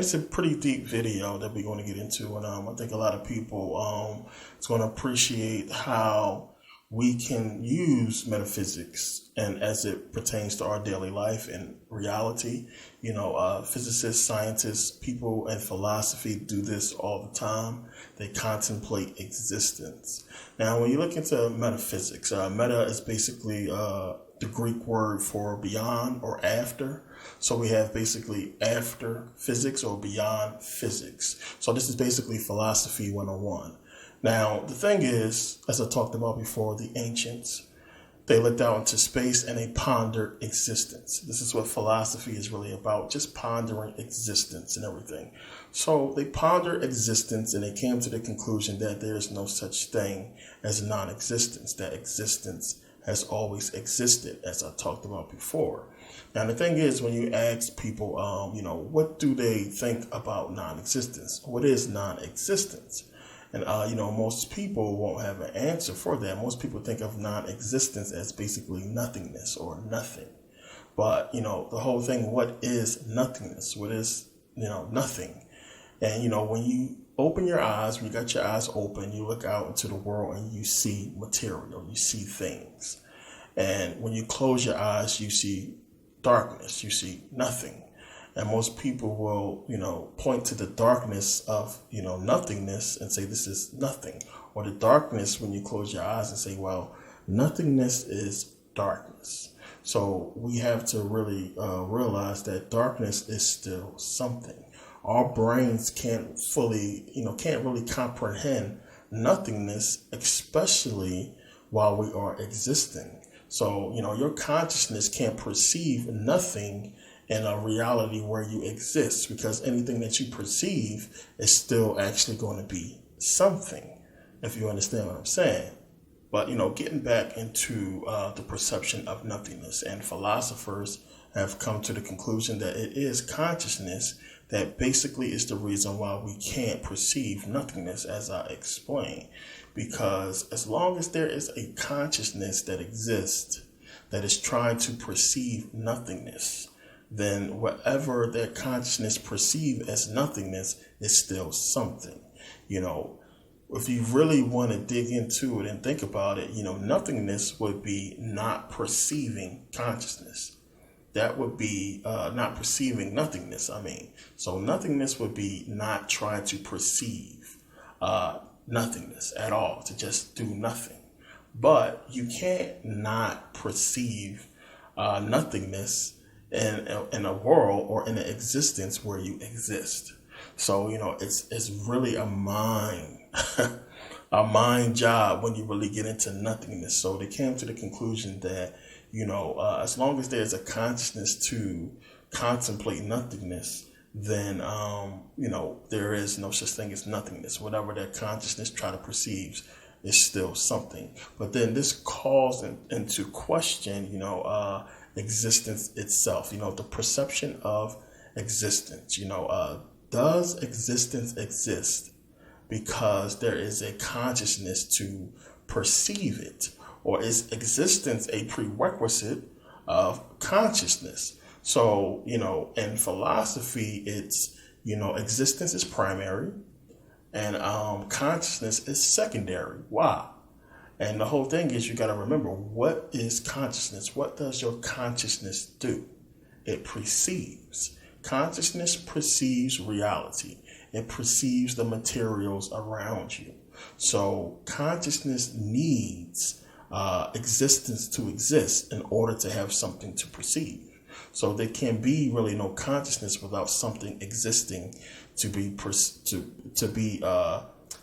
it's a pretty deep video that we're going to get into, and I think a lot of people is going to appreciate how we can use metaphysics and as it pertains to our daily life and reality. Physicists, scientists, people in philosophy do this all the time. They contemplate existence. Now, when you look into metaphysics, meta is basically the Greek word for beyond or after. So we have basically after physics or beyond physics. So this is basically philosophy 101. Now, the thing is, as I talked about before, the ancients, they looked out into space and they pondered existence. This is what philosophy is really about, just pondering existence and everything. So they pondered existence and they came to the conclusion that there is no such thing as non-existence, that existence has always existed, as I talked about before. Now, the thing is, when you ask people, what do they think about non-existence? What is non-existence? And, most people won't have an answer for that. Most people think of non-existence as basically nothingness or nothing. But, the whole thing, what is nothingness? What is, nothing? And, when you open your eyes, when you got your eyes open, you look out into the world and you see material, you see things. And when you close your eyes, you see darkness, you see nothing. And most people will, point to the darkness of, nothingness and say this is nothing. Or the darkness when you close your eyes and say, well, nothingness is darkness. So we have to really realize that darkness is still something. Our brains can't really comprehend nothingness, especially while we are existing. So, your consciousness can't perceive nothing in a reality where you exist, because anything that you perceive is still actually going to be something, if you understand what I'm saying. But, getting back into the perception of nothingness, and philosophers have come to the conclusion that it is consciousness that basically is the reason why we can't perceive nothingness, as I explained. Because as long as there is a consciousness that exists that is trying to perceive nothingness, then whatever that consciousness perceives as nothingness is still something. If you really want to dig into it and think about it, nothingness would be not perceiving consciousness. That would be not perceiving nothingness, So nothingness would be not trying to perceive nothingness at all, to just do nothing. But you can't not perceive nothingness in a world or in an existence where you exist. So, it's really a mind, a mind job when you really get into nothingness. So they came to the conclusion that, as long as there's a consciousness to contemplate nothingness, then, there is no such thing as nothingness. Whatever that consciousness try to perceive is still something. But then this calls into question, existence itself, the perception of existence. Does existence exist because there is a consciousness to perceive it? Or is existence a prerequisite of consciousness? So, in philosophy, it's, existence is primary and consciousness is secondary. Why? And the whole thing is, you got to remember, what is consciousness? What does your consciousness do? It perceives. Consciousness perceives reality. It perceives the materials around you. So consciousness needs existence to exist in order to have something to perceive. So there can be really no consciousness without something existing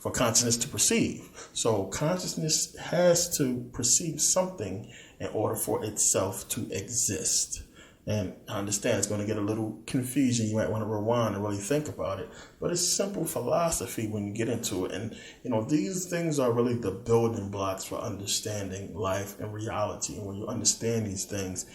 for consciousness to perceive. So consciousness has to perceive something in order for itself to exist. And I understand it's going to get a little confusing. You might want to rewind and really think about it. But it's simple philosophy when you get into it. And, these things are really the building blocks for understanding life and reality. And when you understand these things,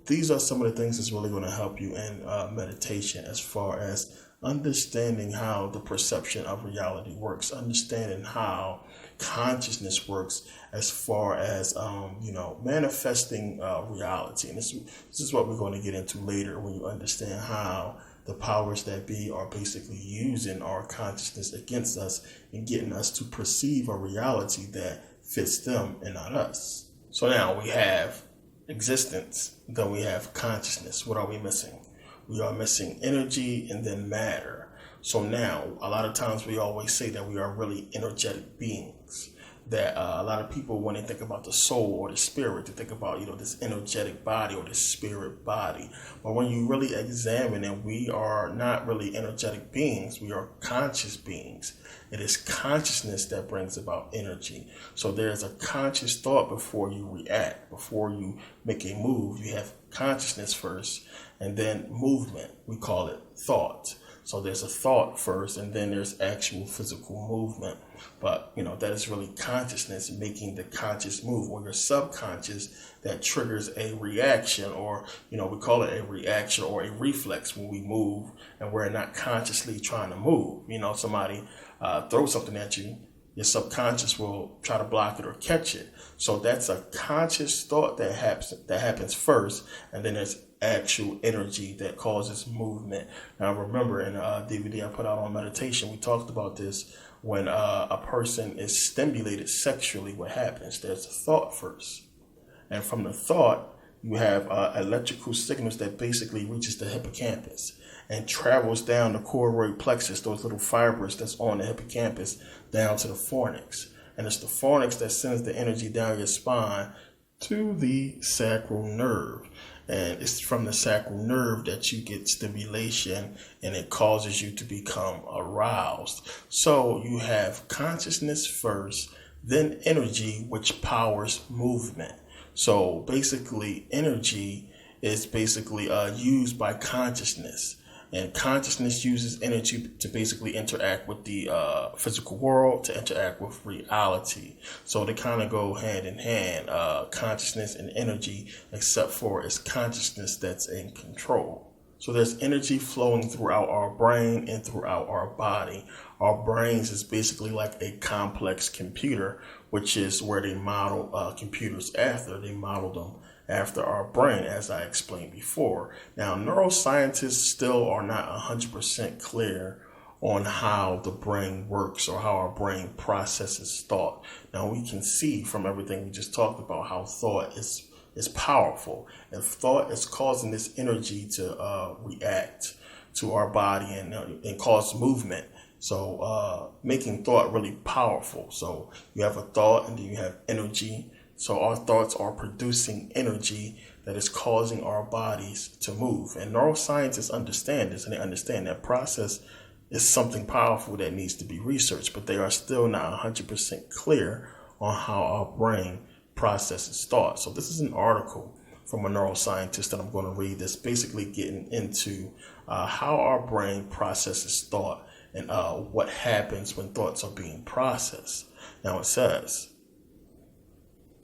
these are some of the things that's really going to help you in meditation, as far as understanding how the perception of reality works, understanding how consciousness works, as far as manifesting reality. And this is what we're going to get into later, when you understand how the powers that be are basically using our consciousness against us and getting us to perceive a reality that fits them and not us. So now we have existence, then we have consciousness. What are we missing? We are missing energy and then matter. So now, a lot of times we always say that we are really energetic beings. That a lot of people, when they think about the soul or the spirit, they think about, this energetic body or this spirit body. But when you really examine it, we are not really energetic beings. We are conscious beings. It is consciousness that brings about energy. So there's a conscious thought before you react, before you make a move. You have consciousness first and then movement. We call it thought. So there's a thought first, and then there's actual physical movement. But, that is really consciousness making the conscious move, or your subconscious that triggers a reaction, or, we call it a reaction or a reflex when we move and we're not consciously trying to move. Somebody throws something at you, your subconscious will try to block it or catch it. So that's a conscious thought that happens first, and then there's actual energy that causes movement. Now remember, in a DVD I put out on meditation, we talked about this. When a person is stimulated sexually, what happens? There's a thought first. And from the thought, you have electrical signals that basically reaches the hippocampus and travels down the choroid plexus, those little fibers that's on the hippocampus, down to the fornix. And it's the fornix that sends the energy down your spine to the sacral nerve. And it's from the sacral nerve that you get stimulation, and it causes you to become aroused. So you have consciousness first, then energy, which powers movement. So basically, energy is basically used by consciousness. And consciousness uses energy to basically interact with the physical world, to interact with reality. So they kind of go hand in hand, consciousness and energy, except for it's consciousness that's in control. So there's energy flowing throughout our brain and throughout our body. Our brains is basically like a complex computer, which is where they model computers after. They model them after our brain, as I explained before. Now, neuroscientists still are not 100% clear on how the brain works or how our brain processes thought. Now, we can see from everything we just talked about how thought is powerful, and thought is causing this energy to react to our body and cause movement. So making thought really powerful. So you have a thought and then you have energy. So our thoughts are producing energy that is causing our bodies to move. And neuroscientists understand this, and they understand that process is something powerful that needs to be researched, but they are still not 100% clear on how our brain processes thought. So this is an article from a neuroscientist that I'm going to read that's basically getting into how our brain processes thought and what happens when thoughts are being processed. Now it says,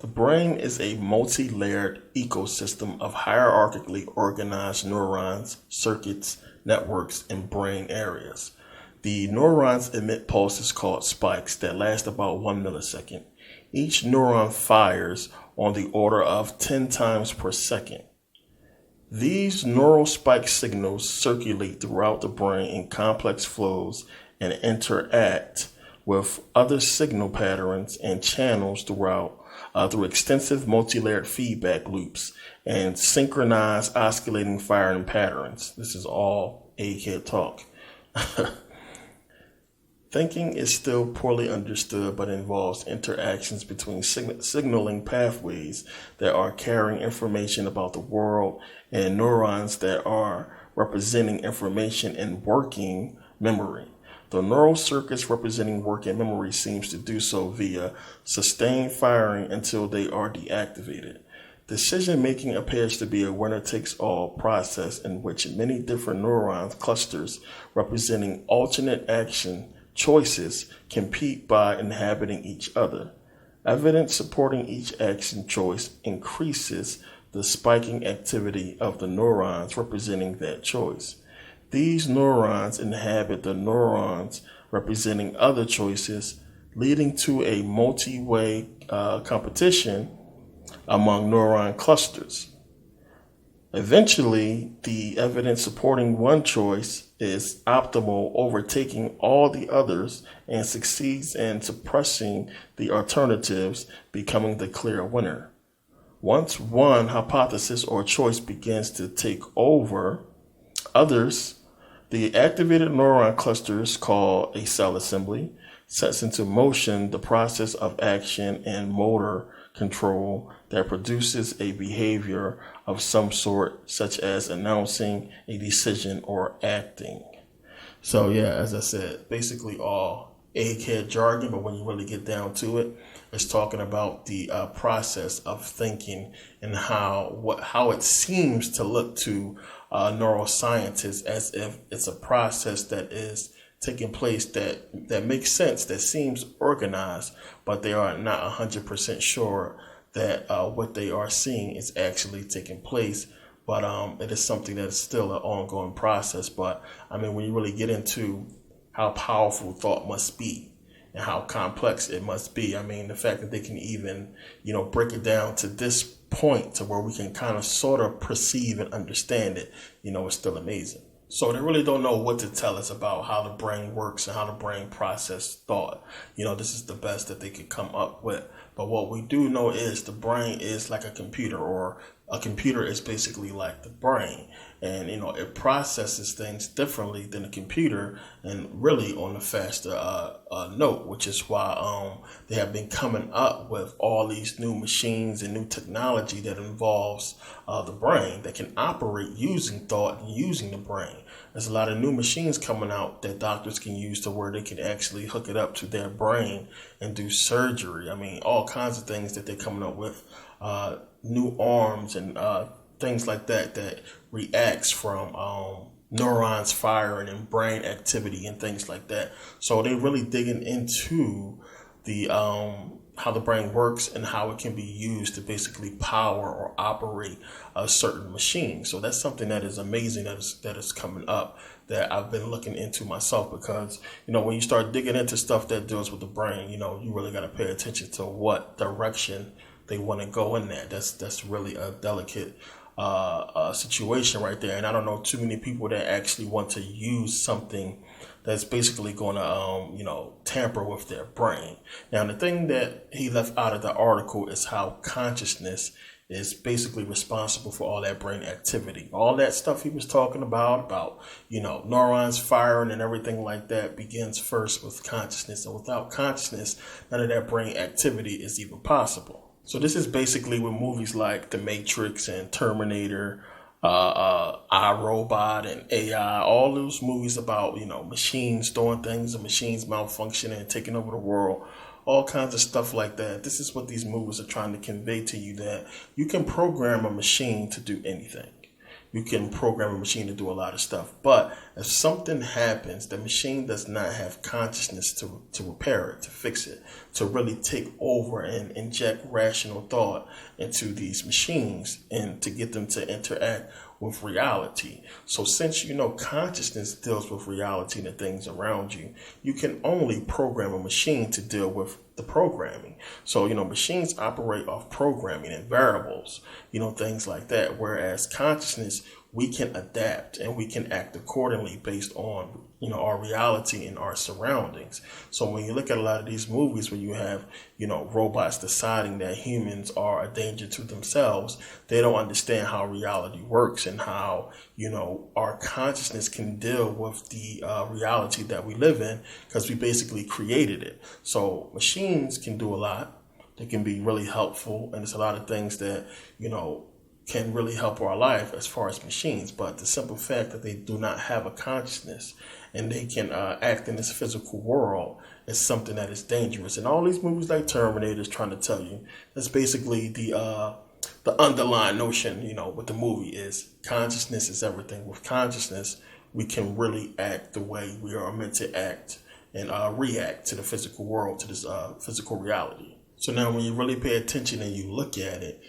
the brain is a multi-layered ecosystem of hierarchically organized neurons, circuits, networks, and brain areas. The neurons emit pulses called spikes that last about 1 millisecond. Each neuron fires on the order of 10 times per second. These neural spike signals circulate throughout the brain in complex flows and interact with other signal patterns and channels through extensive multi-layered feedback loops and synchronized oscillating firing patterns. This is all egghead talk. Thinking is still poorly understood, but involves interactions between signaling pathways that are carrying information about the world and neurons that are representing information in working memory. The neural circuits representing working memory seems to do so via sustained firing until they are deactivated. Decision-making appears to be a winner-takes-all process in which many different neurons clusters representing alternate action choices compete by inhabiting each other. Evidence supporting each action choice increases the spiking activity of the neurons representing that choice. These neurons inhabit the neurons representing other choices, leading to a multi-way competition among neuron clusters. Eventually, the evidence supporting one choice is optimal, overtaking all the others, and succeeds in suppressing the alternatives, becoming the clear winner. Once one hypothesis or choice begins to take over others, the activated neuron clusters, called a cell assembly, sets into motion the process of action and motor control that produces a behavior of some sort, such as announcing a decision or acting. So yeah, as I said, basically all egghead jargon, but when you really get down to it, it's talking about the process of thinking and how it seems to look to neuroscientists as if it's a process that is taking place that makes sense, that seems organized, but they are not 100% sure that what they are seeing is actually taking place. But it is something that is still an ongoing process. But I mean, when you really get into how powerful thought must be and how complex it must be, I mean, the fact that they can even, break it down to this point to where we can kind of sort of perceive and understand it, is still amazing. So they really don't know what to tell us about how the brain works and how the brain processes thought. This is the best that they could come up with. But what we do know is the brain is like a computer, or a computer is basically like the brain. And, it processes things differently than a computer, and really on a faster note, which is why they have been coming up with all these new machines and new technology that involves the brain that can operate using thought and using the brain. There's a lot of new machines coming out that doctors can use to where they can actually hook it up to their brain and do surgery. I mean, all kinds of things that they're coming up with, new arms and things like that reacts from neurons firing and brain activity and things like that. So they're really digging into the how the brain works and how it can be used to basically power or operate a certain machine. So that's something that is amazing that is coming up that I've been looking into myself, because, when you start digging into stuff that deals with the brain, you really got to pay attention to what direction they want to go in that. That's really a delicate situation right there. And I don't know too many people that actually want to use something that's basically going to, tamper with their brain. Now, the thing that he left out of the article is how consciousness is basically responsible for all that brain activity. All that stuff he was talking about, neurons firing and everything like that begins first with consciousness. And without consciousness, none of that brain activity is even possible. So this is basically with movies like The Matrix and Terminator, iRobot and AI, all those movies about, machines doing things and machines malfunctioning and taking over the world, all kinds of stuff like that. This is what these movies are trying to convey to you, that you can program a machine to do anything. You can program a machine to do a lot of stuff. But if something happens, the machine does not have consciousness to repair it, to fix it, to really take over and inject rational thought into these machines and to get them to interact with reality. So since consciousness deals with reality and the things around you, you can only program a machine to deal with the programming. So, machines operate off programming and variables, things like that. Whereas consciousness, we can adapt and we can act accordingly based on, our reality and our surroundings. So when you look at a lot of these movies where you have, robots deciding that humans are a danger to themselves, they don't understand how reality works and how, our consciousness can deal with the reality that we live in, because we basically created it. So machines can do a lot. They can be really helpful. And there's a lot of things that, can really help our life as far as machines. But the simple fact that they do not have a consciousness and they can act in this physical world is something that is dangerous. And all these movies like Terminator is trying to tell you, that's basically the underlying notion, with the movie is consciousness is everything. With consciousness, we can really act the way we are meant to act and react to the physical world, to this physical reality. So now when you really pay attention and you look at it,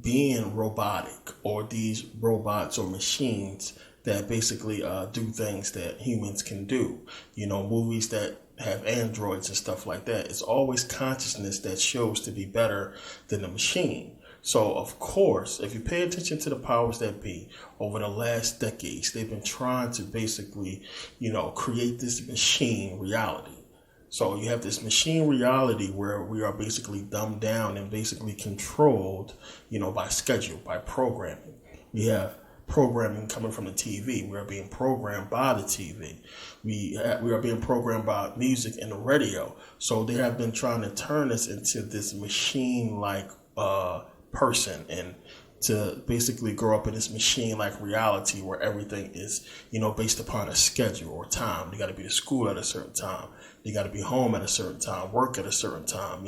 being robotic, or these robots or machines that basically do things that humans can do, movies that have androids and stuff like that, it's always consciousness that shows to be better than the machine. So, of course, if you pay attention to the powers that be over the last decades, they've been trying to basically, create this machine reality. So you have this machine reality where we are basically dumbed down and basically controlled, by schedule, by programming. We have programming coming from the TV. We are being programmed by the TV. We are being programmed by music and the radio. So they have been trying to turn us into this machine-like person and to basically grow up in this machine-like reality where everything is, based upon a schedule or time. You got to be to school at a certain time. You got to be home at a certain time, work at a certain time.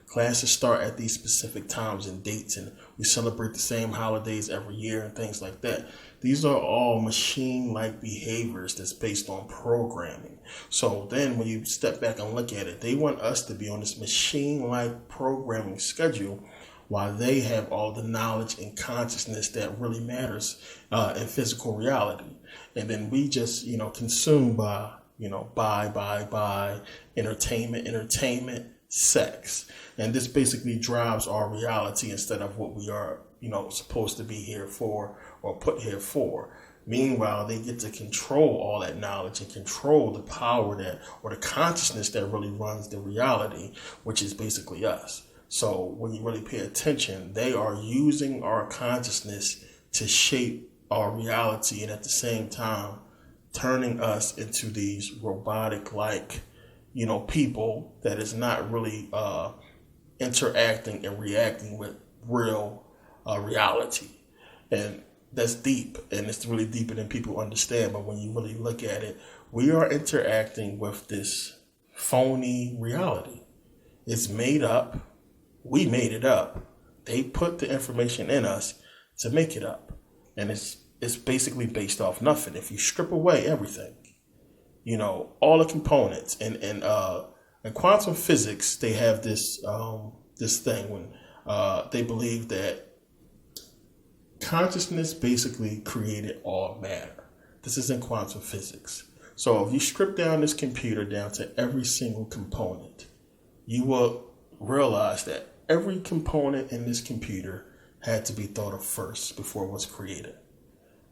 Classes start at these specific times and dates, and we celebrate the same holidays every year and things like that. These are all machine-like behaviors that's based on programming. So then when you step back and look at it, they want us to be on this machine-like programming schedule while they have all the knowledge and consciousness that really matters in physical reality. And then we just, consume by, buy, entertainment, sex. And this basically drives our reality instead of what we are, supposed to be here for or put here for. Meanwhile, they get to control all that knowledge and control the power or the consciousness that really runs the reality, which is basically us. So when you really pay attention, they are using our consciousness to shape our reality and at the same time turning us into these robotic-like, people that is not really interacting and reacting with real reality. And that's deep, and it's really deeper than people understand. But when you really look at it, we are interacting with this phony reality. It's made up. We made it up. They put the information in us to make it up. And it's basically based off nothing. If you strip away everything, all the components. And in quantum physics, they have this thing when they believe that consciousness basically created all matter. This is in quantum physics. So if you strip down this computer down to every single component, you will realize that every component in this computer had to be thought of first before it was created.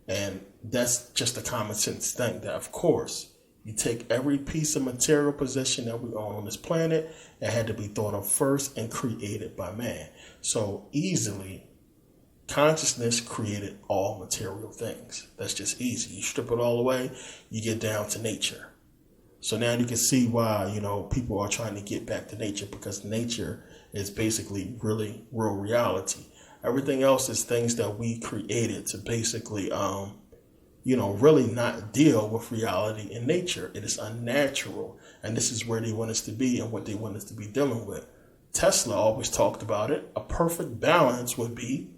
And that's just a common sense thing that, of course, you take every piece of material possession that we own on this planet, it had to be thought of first and created by man. So easily, consciousness created all material things. That's just easy. You strip it all away, you get down to nature. So now you can see why, people are trying to get back to nature, because nature is basically really real reality. Everything else is things that we created to basically, really not deal with reality in nature. It is unnatural. And this is where they want us to be and what they want us to be dealing with. Tesla always talked about it. A perfect balance would be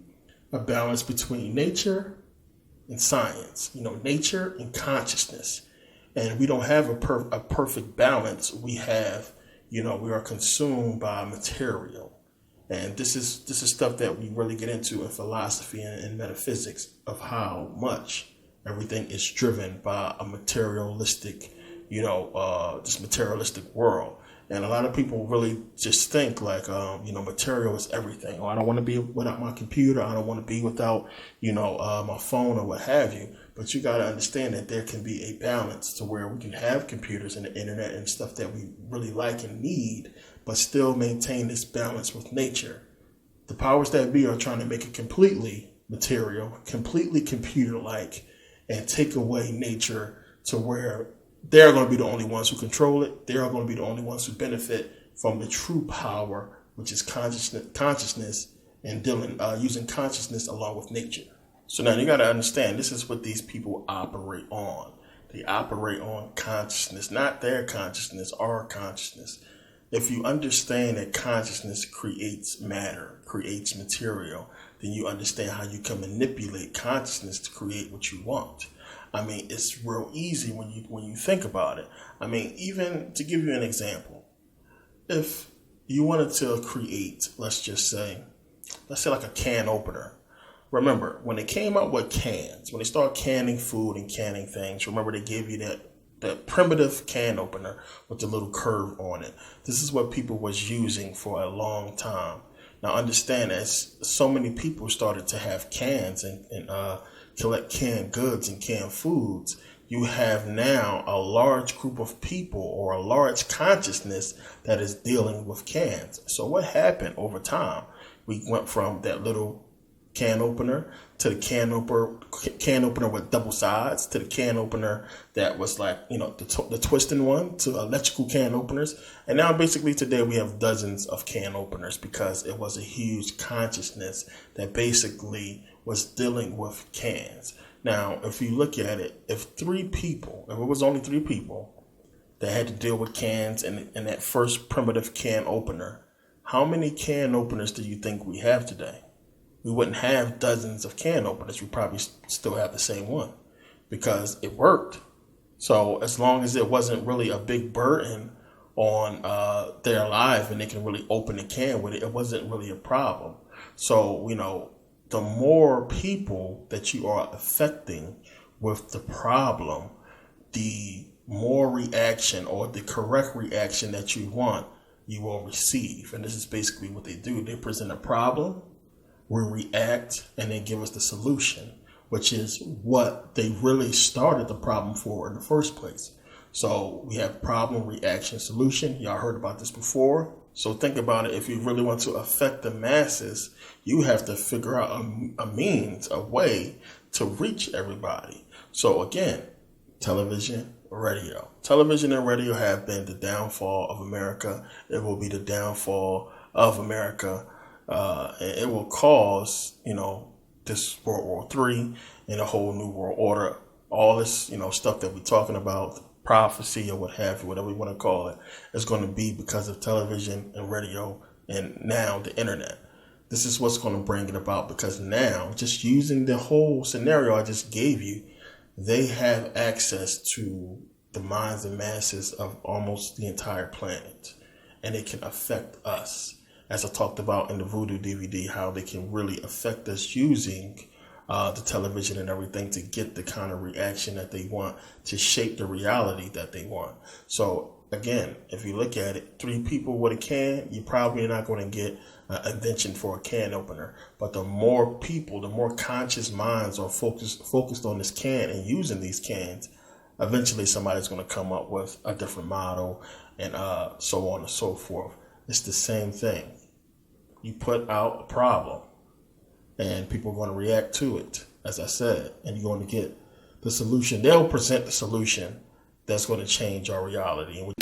a balance between nature and science, nature and consciousness. And we don't have a perfect balance. We have, we are consumed by material. And this is stuff that we really get into in philosophy and metaphysics of how much everything is driven by a materialistic, this materialistic world. And a lot of people really just think like, material is everything. Or I don't want to be without my computer. I don't want to be without, my phone or what have you. But you got to understand that there can be a balance to where we can have computers and the internet and stuff that we really like and need, but still maintain this balance with nature. The powers that be are trying to make it completely material, completely computer-like, and take away nature to where they're going to be the only ones who control it. They're going to be the only ones who benefit from the true power, which is consciousness and using consciousness along with nature. So now you got to understand, this is what these people operate on. They operate on consciousness, not their consciousness, our consciousness. If you understand that consciousness creates matter, creates material, then you understand how you can manipulate consciousness to create what you want. I mean, it's real easy when you think about it. I mean, even to give you an example, if you wanted to create, let's say like a can opener. Remember, when they came out with cans, when they started canning food and canning things, remember they gave you that primitive can opener with the little curve on it. This is what people was using for a long time. Now understand, as so many people started to have cans and collect canned goods and canned foods, you have now a large group of people or a large consciousness that is dealing with cans. So what happened over time? We went from that little can opener to the can opener with double sides, to the can opener that was like, the twisting one, to electrical can openers. And now basically today we have dozens of can openers, because it was a huge consciousness that basically was dealing with cans. Now, if you look at it, if it was only 3 people that had to deal with cans in that first primitive can opener, how many can openers do you think we have today? We wouldn't have dozens of can openers. We probably still have the same one, because it worked. So as long as it wasn't really a big burden on their life and they can really open a can with it, it wasn't really a problem. So, the more people that you are affecting with the problem, the more reaction, or the correct reaction that you want, you will receive. And this is basically what they do. They present a problem, we react, and they give us the solution, which is what they really started the problem for in the first place. So we have problem, reaction, solution. Y'all heard about this before. So think about it. If you really want to affect the masses, you have to figure out a way to reach everybody. So again, television, radio. Television and radio have been the downfall of America. It will be the downfall of America. And it will cause, this World War III and a whole new world order. All this, stuff that we're talking about, prophecy or what have you, whatever you want to call it, is going to be because of television and radio and now the internet. This is what's going to bring it about, because now, just using the whole scenario I just gave you, they have access to the minds and masses of almost the entire planet, and it can affect us. As I talked about in the Voodoo DVD, how they can really affect us using the television and everything to get the kind of reaction that they want, to shape the reality that they want. So again, if you look at it, 3 people with a can, you're probably not going to get an invention for a can opener. But the more people, the more conscious minds are focused on this can and using these cans, eventually somebody's going to come up with a different model, and so on and so forth. It's the same thing. You put out a problem, and people are going to react to it, as I said, and you're going to get the solution. They'll present the solution that's going to change our reality. And